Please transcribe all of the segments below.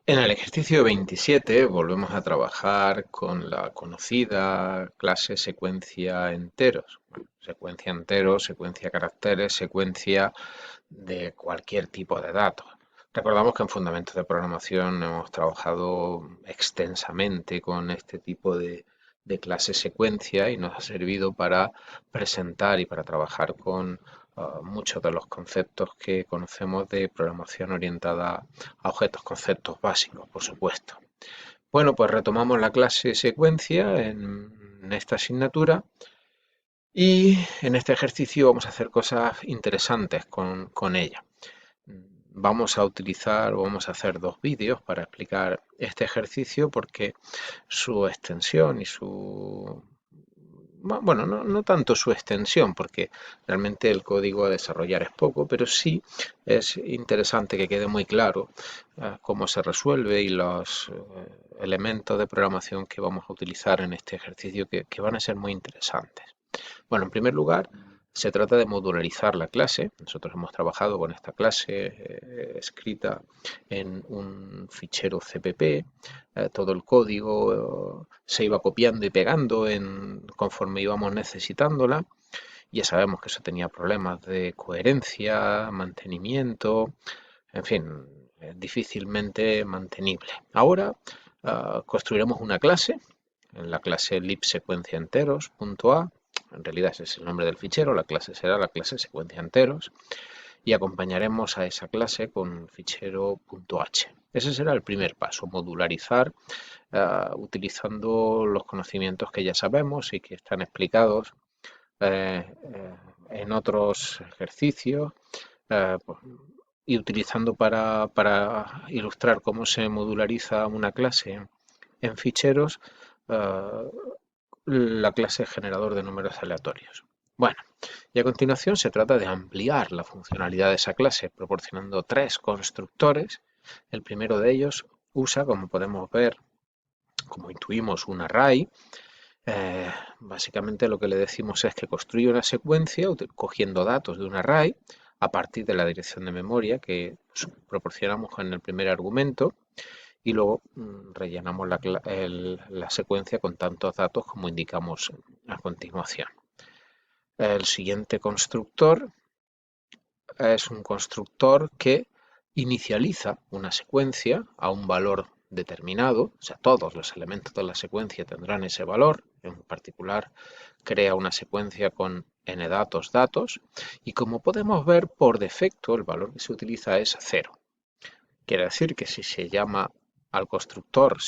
En el ejercicio 27 volvemos a trabajar con la conocida clase secuencia enteros. Bueno, secuencia enteros, secuencia caracteres, secuencia de cualquier tipo de datos. Recordamos que en Fundamentos de Programación hemos trabajado extensamente con este tipo de clase secuencia y nos ha servido para presentar y para trabajar con muchos de los conceptos que conocemos de programación orientada a objetos, conceptos básicos, por supuesto. Bueno, pues retomamos la clase secuencia en esta asignatura y en este ejercicio vamos a hacer cosas interesantes con ella. Vamos a utilizar o vamos a hacer dos vídeos para explicar este ejercicio porque su extensión y su... Bueno, no tanto su extensión, porque realmente el código a desarrollar es poco, pero sí es interesante que quede muy claro cómo se resuelve y los elementos de programación que vamos a utilizar en este ejercicio que van a ser muy interesantes. Bueno, en primer lugar, se trata de modularizar la clase. Nosotros hemos trabajado con esta clase escrita en un fichero CPP. Todo el código se iba copiando y pegando conforme íbamos necesitándola. Ya sabemos que eso tenía problemas de coherencia, mantenimiento, en fin, difícilmente mantenible. Ahora construiremos una clase, en la clase libsecuenciaenteros.a. En realidad ese es el nombre del fichero, la clase será la clase secuencia enteros y acompañaremos a esa clase con fichero .h. Ese será el primer paso, modularizar utilizando los conocimientos que ya sabemos y que están explicados en otros ejercicios pues, y utilizando para ilustrar cómo se modulariza una clase en ficheros la clase generador de números aleatorios. Bueno, y a continuación se trata de ampliar la funcionalidad de esa clase proporcionando tres constructores. El primero de ellos usa, como podemos ver, como intuimos, un array. Básicamente lo que le decimos es que construye una secuencia cogiendo datos de un array a partir de la dirección de memoria que proporcionamos en el primer argumento y luego rellenamos la secuencia con tantos datos como indicamos a continuación. El siguiente constructor es un constructor que inicializa una secuencia a un valor determinado, o sea, todos los elementos de la secuencia tendrán ese valor, en particular crea una secuencia con n datos, y como podemos ver, por defecto el valor que se utiliza es 0. Quiere decir que si se llama al constructor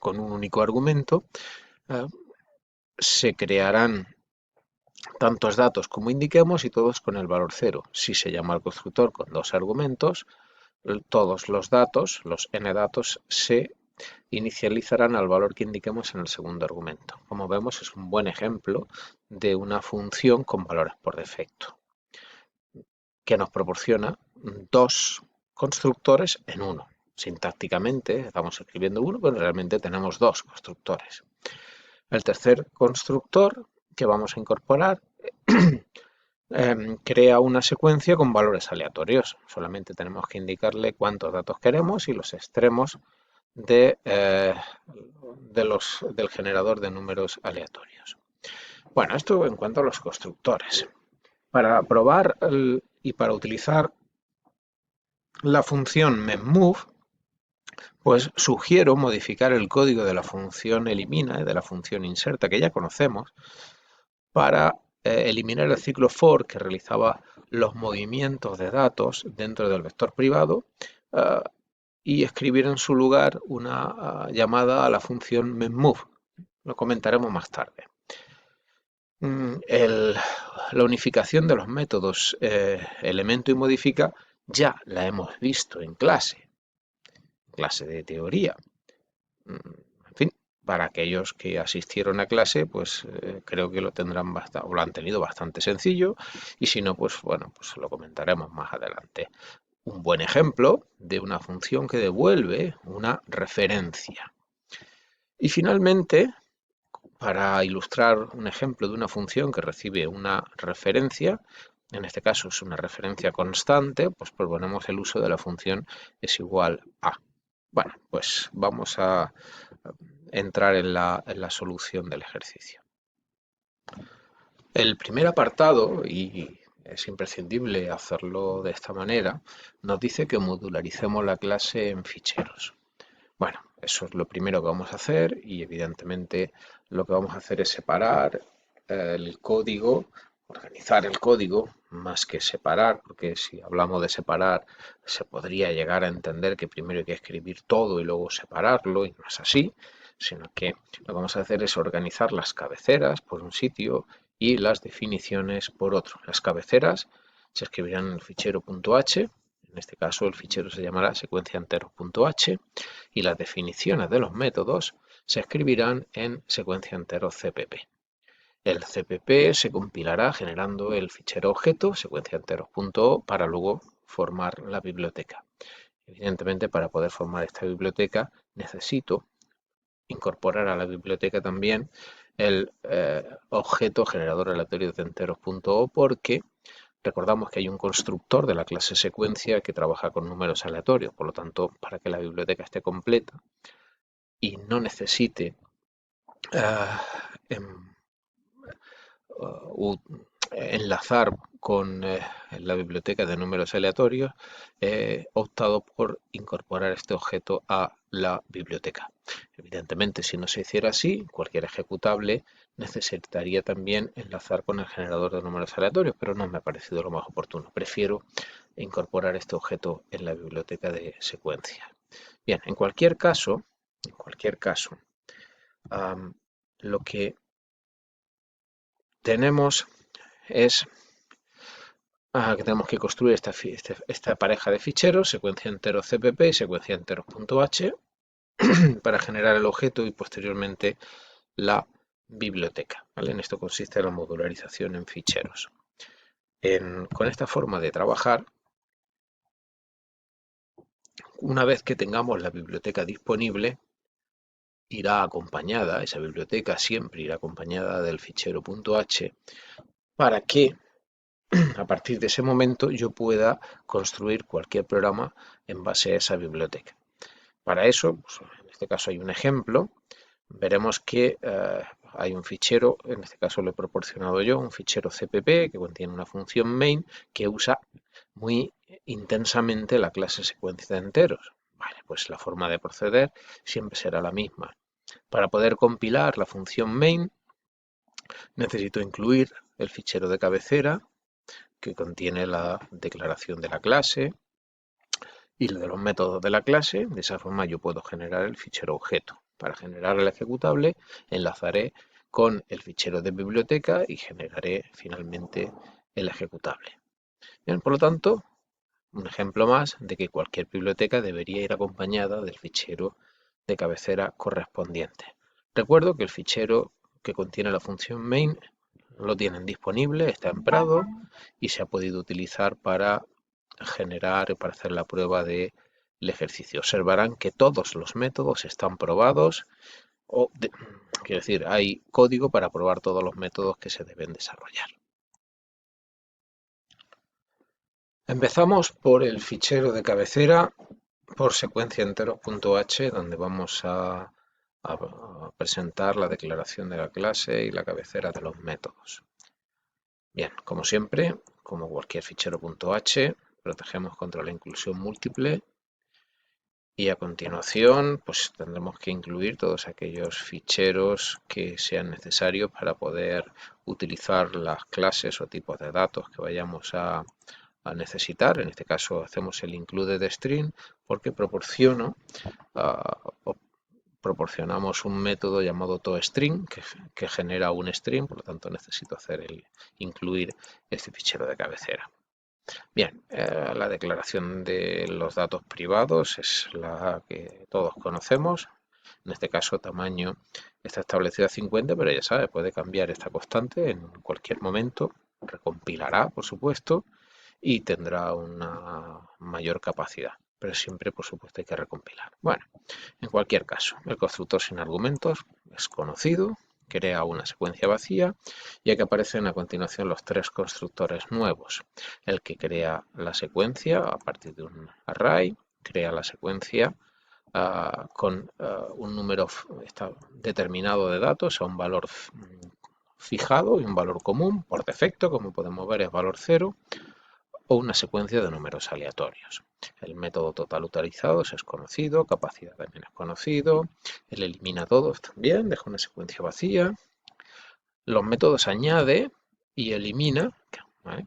con un único argumento, eh, se crearán tantos datos como indiquemos y todos con el valor 0. Si se llama al constructor con dos argumentos, todos los datos, los n datos, se inicializarán al valor que indiquemos en el segundo argumento. Como vemos, es un buen ejemplo de una función con valores por defecto, que nos proporciona dos constructores en uno. Sintácticamente estamos escribiendo uno, pero realmente tenemos dos constructores. El tercer constructor que vamos a incorporar crea una secuencia con valores aleatorios. Solamente tenemos que indicarle cuántos datos queremos y los extremos del generador de números aleatorios. Bueno, esto en cuanto a los constructores. Para probar y para utilizar la función memMove, pues sugiero modificar el código de la función elimina y de la función inserta que ya conocemos para eliminar el ciclo for que realizaba los movimientos de datos dentro del vector privado y escribir en su lugar una llamada a la función memMove. Lo comentaremos más tarde. La unificación de los métodos elemento y modifica ya la hemos visto en clase de teoría. En fin, para aquellos que asistieron a clase, pues creo que lo tendrán o lo han tenido bastante sencillo y si no, pues bueno, pues lo comentaremos más adelante. Un buen ejemplo de una función que devuelve una referencia. Y finalmente, para ilustrar un ejemplo de una función que recibe una referencia, en este caso es una referencia constante, pues proponemos el uso de la función es igual a. Bueno, pues vamos a entrar en la solución del ejercicio. El primer apartado, y es imprescindible hacerlo de esta manera, nos dice que modularicemos la clase en ficheros. Bueno, eso es lo primero que vamos a hacer y evidentemente lo que vamos a hacer es separar el código, organizar el código más que separar, porque si hablamos de separar se podría llegar a entender que primero hay que escribir todo y luego separarlo y no es así, sino que lo que vamos a hacer es organizar las cabeceras por un sitio y las definiciones por otro. Las cabeceras se escribirán en el fichero .h, en este caso el fichero se llamará secuenciaenteros.h, y las definiciones de los métodos se escribirán en secuenciaenteros.cpp. El CPP se compilará generando el fichero objeto secuenciaenteros.o para luego formar la biblioteca. Evidentemente, para poder formar esta biblioteca necesito incorporar a la biblioteca también el objeto generador aleatorio de enteros.o, porque recordamos que hay un constructor de la clase secuencia que trabaja con números aleatorios. Por lo tanto, para que la biblioteca esté completa y no necesite em, enlazar con la biblioteca de números aleatorios, he optado por incorporar este objeto a la biblioteca. Evidentemente, si no se hiciera así, cualquier ejecutable necesitaría también enlazar con el generador de números aleatorios, pero no me ha parecido lo más oportuno. Prefiero incorporar este objeto en la biblioteca de secuencia. Bien, en cualquier caso, lo que tenemos es que tenemos que construir esta pareja de ficheros, secuencia enteros cpp y secuencia enteros.h, para generar el objeto y posteriormente la biblioteca. ¿Vale? En esto consiste la modularización en ficheros. Con esta forma de trabajar, una vez que tengamos la biblioteca disponible, irá acompañada, esa biblioteca siempre irá acompañada del fichero .h, para que a partir de ese momento yo pueda construir cualquier programa en base a esa biblioteca. Para eso, pues, en este caso hay un ejemplo, veremos que hay un fichero, en este caso lo he proporcionado yo, un fichero CPP que contiene una función main que usa muy intensamente la clase secuencia de enteros. Vale, pues la forma de proceder siempre será la misma. Para poder compilar la función main necesito incluir el fichero de cabecera que contiene la declaración de la clase y de los métodos de la clase. De esa forma yo puedo generar el fichero objeto. Para generar el ejecutable enlazaré con el fichero de biblioteca y generaré finalmente el ejecutable. Bien, por lo tanto, un ejemplo más de que cualquier biblioteca debería ir acompañada del fichero de cabecera correspondiente. Recuerdo que el fichero que contiene la función main lo tienen disponible, está en Prado y se ha podido utilizar para generar, para hacer la prueba del ejercicio. Observarán que todos los métodos están probados, quiero decir, hay código para probar todos los métodos que se deben desarrollar. Empezamos por el fichero de cabecera por secuencia enteros.h, donde vamos a presentar la declaración de la clase y la cabecera de los métodos. Bien, como siempre, como cualquier fichero .h, protegemos contra la inclusión múltiple y a continuación pues tendremos que incluir todos aquellos ficheros que sean necesarios para poder utilizar las clases o tipos de datos que vayamos a necesitar. En este caso hacemos el include string porque proporcionamos un método llamado toString que genera un string, por lo tanto necesito incluir este fichero de cabecera. Bien, la declaración de los datos privados es la que todos conocemos. En este caso, tamaño está establecido a 50, pero ya sabe, puede cambiar esta constante en cualquier momento. Recompilará, por supuesto, y tendrá una mayor capacidad. Pero siempre, por supuesto, hay que recompilar. Bueno, en cualquier caso, el constructor sin argumentos es conocido, crea una secuencia vacía y aquí aparecen a continuación los tres constructores nuevos. El que crea la secuencia a partir de un array, crea la secuencia con un número determinado de datos a un valor fijado y un valor común, por defecto, como podemos ver, es valor 0, o una secuencia de números aleatorios. El método total utilizado es conocido, capacidad también es conocido, el elimina todos también, deja una secuencia vacía. Los métodos añade y elimina, ¿vale?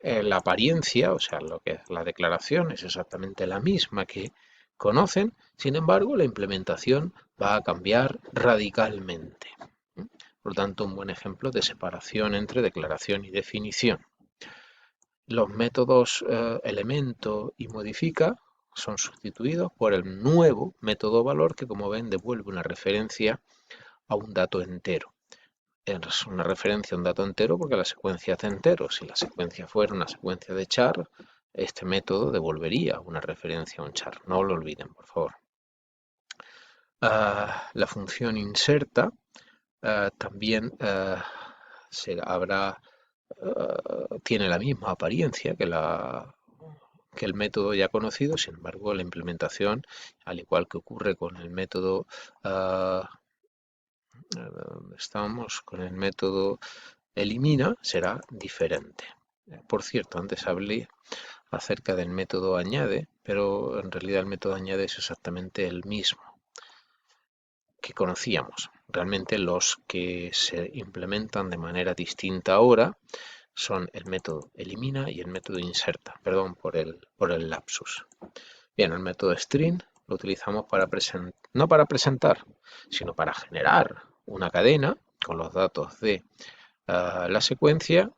La apariencia, o sea, lo que es la declaración, es exactamente la misma que conocen, sin embargo, la implementación va a cambiar radicalmente. Por lo tanto, un buen ejemplo de separación entre declaración y definición. Los métodos elemento y modifica son sustituidos por el nuevo método valor que, como ven, devuelve una referencia a un dato entero. Es una referencia a un dato entero porque la secuencia es de enteros. Si la secuencia fuera una secuencia de char, este método devolvería una referencia a un char. No lo olviden, por favor. La función inserta también tiene la misma apariencia que el método ya conocido, sin embargo la implementación, al igual que ocurre con el método, estamos con el método elimina, será diferente. Por cierto, antes hablé acerca del método añade, pero en realidad el método añade es exactamente el mismo que conocíamos. Realmente los que se implementan de manera distinta ahora son el método elimina y el método inserta. Perdón por el lapsus. Bien, el método string lo utilizamos no para presentar, sino para generar una cadena con los datos de la secuencia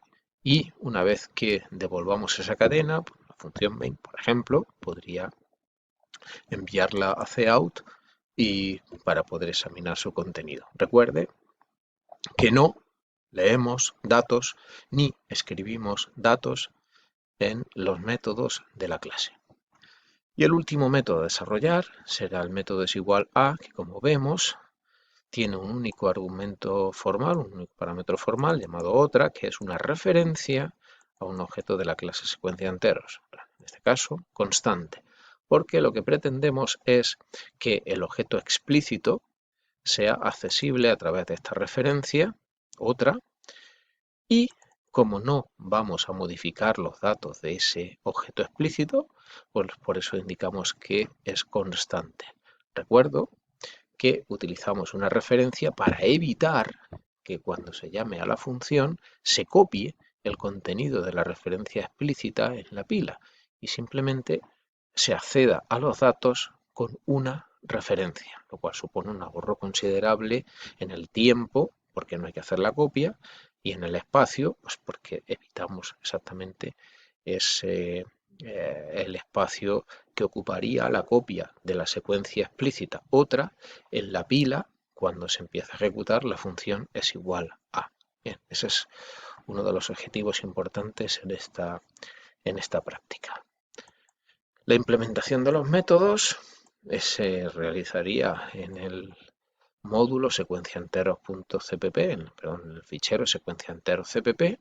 y una vez que devolvamos esa cadena, la función main, por ejemplo, podría enviarla a cout y para poder examinar su contenido. Recuerde que no leemos datos ni escribimos datos en los métodos de la clase. Y el último método a desarrollar será el método es igual a, que como vemos tiene un único argumento formal, un único parámetro formal llamado otra, que es una referencia a un objeto de la clase secuencia enteros, en este caso constante, porque lo que pretendemos es que el objeto explícito sea accesible a través de esta referencia, otra, y como no vamos a modificar los datos de ese objeto explícito, pues por eso indicamos que es constante. Recuerdo que utilizamos una referencia para evitar que cuando se llame a la función se copie el contenido de la referencia explícita en la pila y simplemente se acceda a los datos con una referencia, lo cual supone un ahorro considerable en el tiempo, porque no hay que hacer la copia, y en el espacio, pues porque evitamos exactamente el espacio que ocuparía la copia de la secuencia explícita otra en la pila cuando se empieza a ejecutar la función es igual a. Bien, ese es uno de los objetivos importantes en esta práctica. La implementación de los métodos se realizaría en el módulo secuenciaenteros.cpp, perdón, en el fichero secuenciaenteros.cpp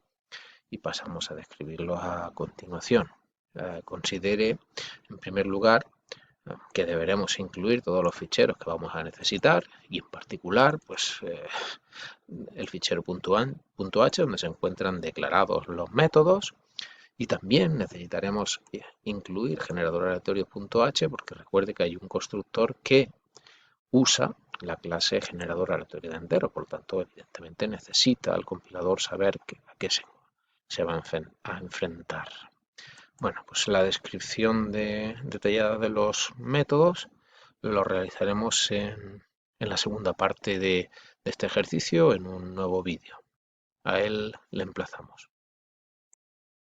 y pasamos a describirlo a continuación. Considere, en primer lugar, que deberemos incluir todos los ficheros que vamos a necesitar y en particular pues el fichero .h donde se encuentran declarados los métodos y también necesitaremos incluir generador aleatorio.h porque recuerde que hay un constructor que usa la clase generador aleatorio de enteros, por lo tanto evidentemente necesita el compilador saber a qué se va a enfrentar. Bueno, pues la descripción detallada de los métodos lo realizaremos en la segunda parte de este ejercicio en un nuevo vídeo. A él le emplazamos.